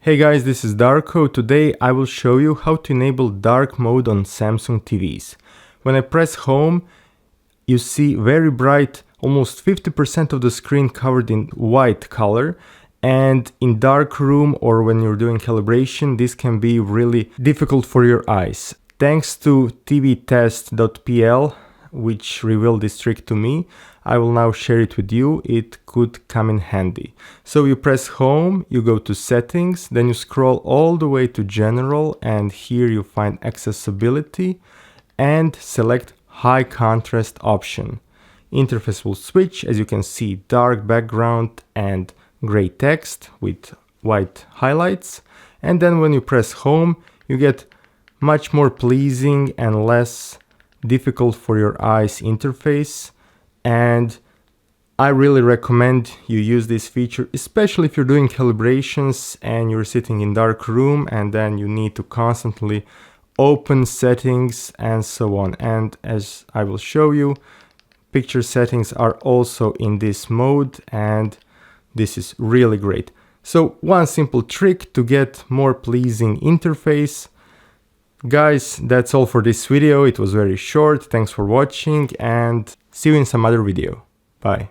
Hey guys, this is Darko. Today I will show you how to enable dark mode on Samsung TVs. When I press home, you see very bright, almost 50% of the screen covered in white color, and in dark room or when you're doing calibration, this can be really difficult for your eyes. Thanks to tvtest.pl, which revealed this trick to me, I will now share it with you. It could come in handy. So you press home, you go to settings, then you scroll all the way to general, and here you find accessibility and select high contrast option. Interface will switch, as you can see, dark background and gray text with white highlights. And then when you press home, you get much more pleasing and less difficult for your eyes interface. And I really recommend you use this feature, especially if you're doing calibrations and you're sitting in dark room and then you need to constantly open settings and so on. And as I will show you, picture settings are also in this mode, and this is really great. So one simple trick to get more pleasing interface. Guys, that's all for this video. It was very short. Thanks for watching and see you in some other video. Bye.